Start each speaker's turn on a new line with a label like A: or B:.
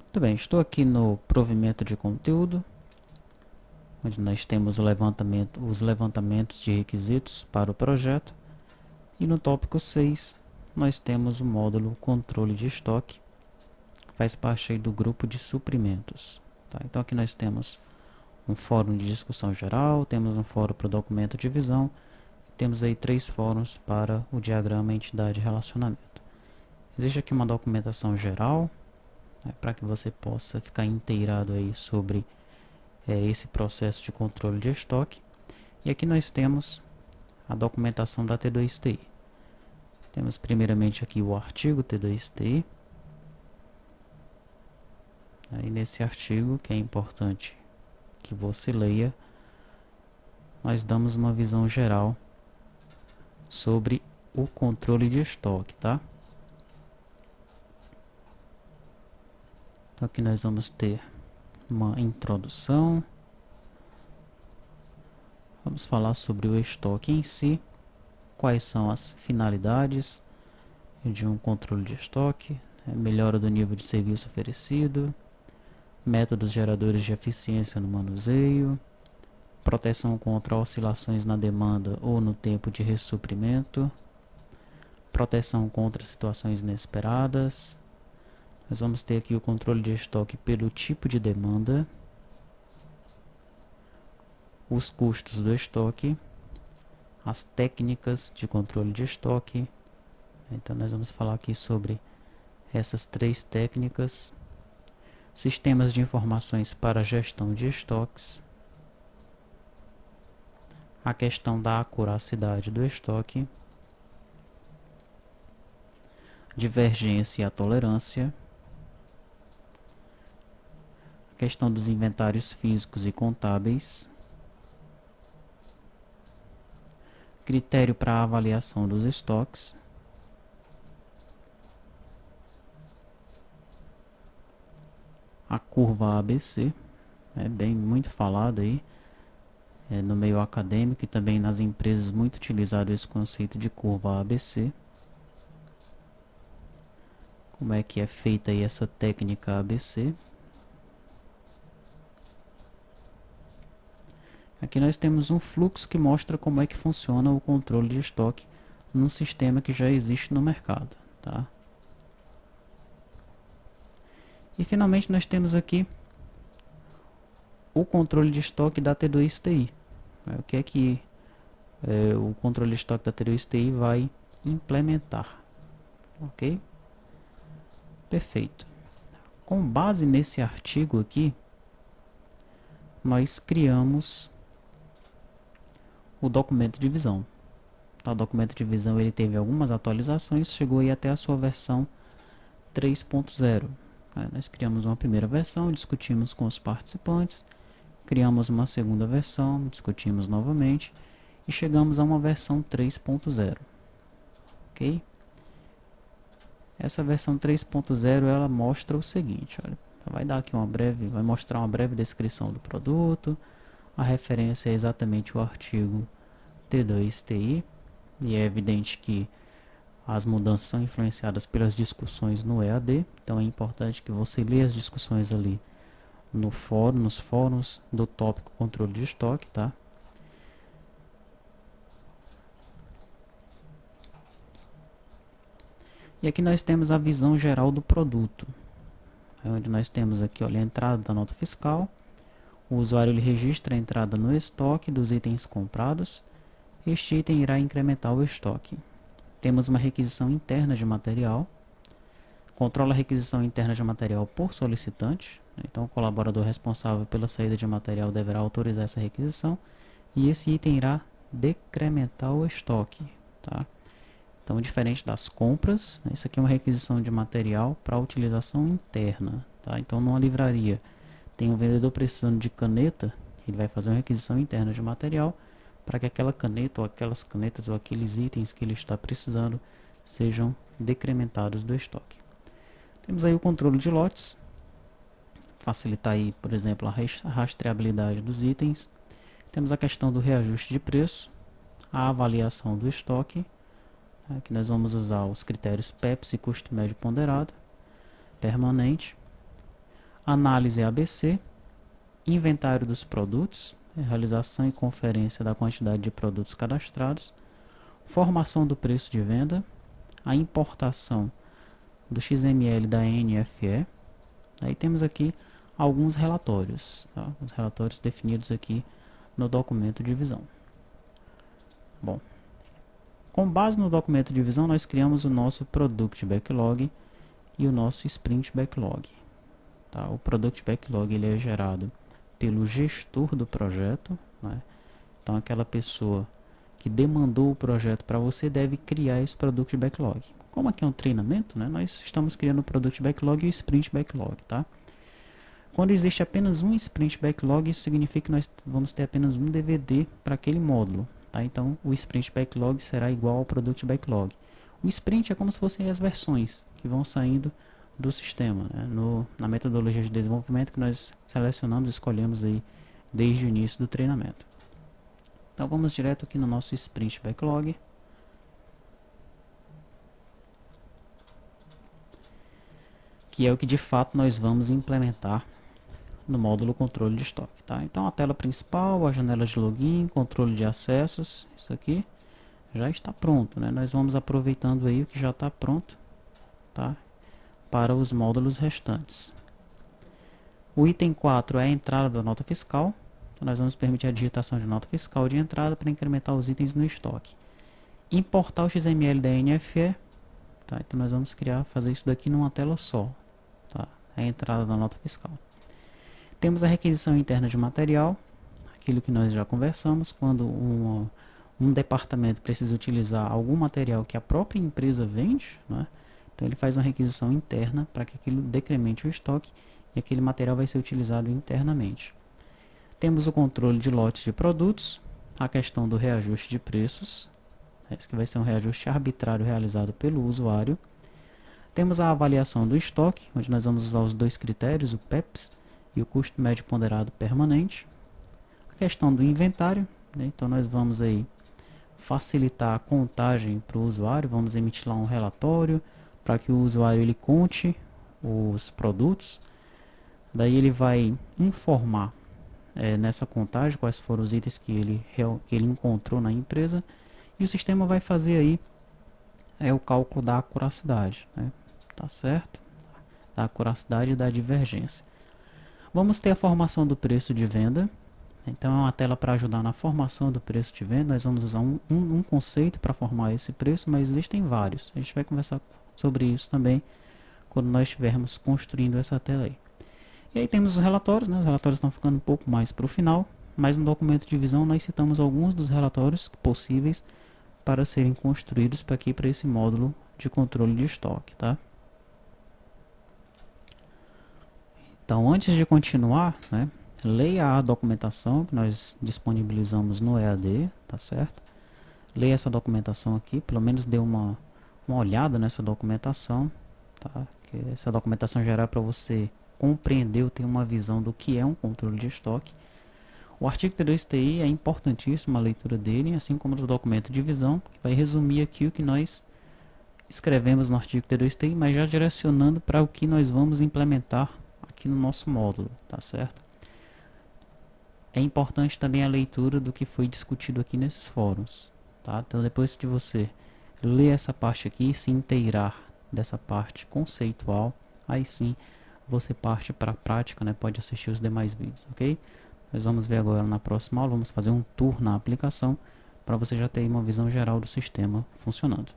A: Muito bem, estou aqui no provimento de conteúdo, onde nós temos os levantamentos de requisitos para o projeto. E no tópico 6, nós temos o módulo controle de estoque, que faz parte aí do grupo de suprimentos. Tá? Então aqui nós temos um fórum de discussão geral, temos um fórum para o documento de visão, temos aí 3 fóruns para o diagrama entidade relacionamento. Existe aqui uma documentação geral, né, para que você possa ficar inteirado aí sobre esse processo de controle de estoque. E aqui nós temos a documentação da T2TI. Temos primeiramente aqui o artigo T2TI. Aí nesse artigo, que é importante que você leia, nós damos uma visão geral sobre o controle de estoque, tá? Então aqui nós vamos ter uma introdução. Vamos falar sobre o estoque em si, quais são as finalidades de um controle de estoque, melhora do nível de serviço oferecido, métodos geradores de eficiência no manuseio, proteção contra oscilações na demanda ou no tempo de ressuprimento, proteção contra situações inesperadas. Nós vamos ter aqui o controle de estoque pelo tipo de demanda, os custos do estoque, as técnicas de controle de estoque. Então nós vamos falar aqui sobre essas 3 técnicas, sistemas de informações para gestão de estoques, a questão da acuracidade do estoque, divergência e a tolerância, a questão dos inventários físicos e contábeis, critério para a avaliação dos estoques, a curva ABC, é bem muito falado aí no meio acadêmico e também nas empresas, muito utilizado esse conceito de curva ABC. Como é que é feita aí essa técnica ABC? Aqui nós temos um fluxo que mostra como é que funciona o controle de estoque num sistema que já existe no mercado, tá? E finalmente nós temos aqui o controle de estoque da T2TI. O que é que o controle de estoque da T2TI vai implementar? Ok? Perfeito. Com base nesse artigo aqui, nós criamos o documento de visão. Tá, o documento de visão ele teve algumas atualizações, chegou aí até a sua versão 3.0. Nós criamos uma primeira versão, discutimos com os participantes, criamos uma segunda versão, discutimos novamente e chegamos a uma versão 3.0. Ok? Essa versão 3.0 ela mostra o seguinte, olha, vai mostrar uma breve descrição do produto, a referência é exatamente o artigo T2TI, e é evidente que as mudanças são influenciadas pelas discussões no EAD, então é importante que você leia as discussões ali no fórum, nos fóruns do tópico controle de estoque, tá? E aqui nós temos a visão geral do produto, onde nós temos aqui, olha, a entrada da nota fiscal, o usuário ele registra a entrada no estoque dos itens comprados. Este item irá incrementar o estoque. Temos uma requisição interna de material. Controla a requisição interna de material por solicitante. Então, o colaborador responsável pela saída de material deverá autorizar essa requisição. E esse item irá decrementar o estoque. Tá? Então, diferente das compras, isso aqui é uma requisição de material para utilização interna. Tá? Então, numa livraria, tem um vendedor precisando de caneta, ele vai fazer uma requisição interna de material para que aquela caneta ou aquelas canetas ou aqueles itens que ele está precisando sejam decrementados do estoque. Temos aí o controle de lotes, facilitar aí, por exemplo, a rastreabilidade dos itens. Temos a questão do reajuste de preço, a avaliação do estoque, aqui nós vamos usar os critérios PEPS e custo médio ponderado, permanente, análise ABC, inventário dos produtos, realização e conferência da quantidade de produtos cadastrados, formação do preço de venda, a importação do XML da NFE. Aí temos aqui alguns relatórios, tá? Os relatórios definidos aqui no documento de visão. Bom, com base no documento de visão, nós criamos o nosso Product Backlog e o nosso Sprint Backlog. Tá? O Product Backlog ele é gerado pelo gestor do projeto, né? Então aquela pessoa que demandou o projeto para você deve criar esse Product Backlog. Como aqui é um treinamento, né? Nós estamos criando o Product Backlog e o Sprint Backlog, tá? Quando existe apenas um Sprint Backlog, isso significa que nós vamos ter apenas um DVD para aquele módulo, tá? Então o Sprint Backlog será igual ao Product Backlog. O Sprint é como se fossem as versões que vão saindo do sistema, né? Na metodologia de desenvolvimento que nós selecionamos, escolhemos aí desde o início do treinamento. Então vamos direto aqui no nosso Sprint Backlog. Que é o que de fato nós vamos implementar no módulo controle de estoque, tá? Então a tela principal, a janela de login, controle de acessos, isso aqui já está pronto, né? Nós vamos aproveitando aí o que já está pronto, tá? Para os módulos restantes. O item 4 é a entrada da nota fiscal. Então nós vamos permitir a digitação de nota fiscal de entrada para incrementar os itens no estoque. Importar o XML da NFE. Tá? Então nós vamos fazer isso daqui numa tela só. Tá? A entrada da nota fiscal. Temos a requisição interna de material. Aquilo que nós já conversamos. Quando um departamento precisa utilizar algum material que a própria empresa vende, né? Então ele faz uma requisição interna para que aquilo decremente o estoque e aquele material vai ser utilizado internamente. Temos o controle de lotes de produtos, a questão do reajuste de preços, esse que vai ser um reajuste arbitrário realizado pelo usuário. Temos a avaliação do estoque, onde nós vamos usar os dois critérios, o PEPS e o custo médio ponderado permanente. A questão do inventário, né? Então nós vamos aí facilitar a contagem para o usuário, vamos emitir lá um relatório para que o usuário ele conte os produtos. Daí ele vai informar nessa contagem quais foram os itens que ele encontrou na empresa e o sistema vai fazer aí o cálculo da acuracidade, né? Tá certo? Da acuracidade e da divergência. Vamos ter a formação do preço de venda. Então é uma tela para ajudar na formação do preço de venda. Nós vamos usar um conceito para formar esse preço, mas existem vários. A gente vai conversar sobre isso também quando nós estivermos construindo essa tela aí. E aí temos os relatórios, né? Os relatórios estão ficando um pouco mais para o final, mas no documento de visão nós citamos alguns dos relatórios possíveis para serem construídos para esse módulo de controle de estoque, tá? Então antes de continuar, né, leia a documentação que nós disponibilizamos no EAD, tá certo? Leia essa documentação aqui, pelo menos dê uma olhada nessa documentação, tá? Que essa documentação geral para você compreender ou ter uma visão do que é um controle de estoque. O artigo T2TI é importantíssima a leitura dele, assim como o documento de visão, que vai resumir aqui o que nós escrevemos no artigo T2TI, mas já direcionando para o que nós vamos implementar aqui no nosso módulo, tá certo? É importante também a leitura do que foi discutido aqui nesses fóruns, tá? Então depois de você ler essa parte aqui e se inteirar dessa parte conceitual, aí sim você parte para a prática, né? Pode assistir os demais vídeos, ok? Nós vamos ver agora na próxima aula, vamos fazer um tour na aplicação para você já ter uma visão geral do sistema funcionando.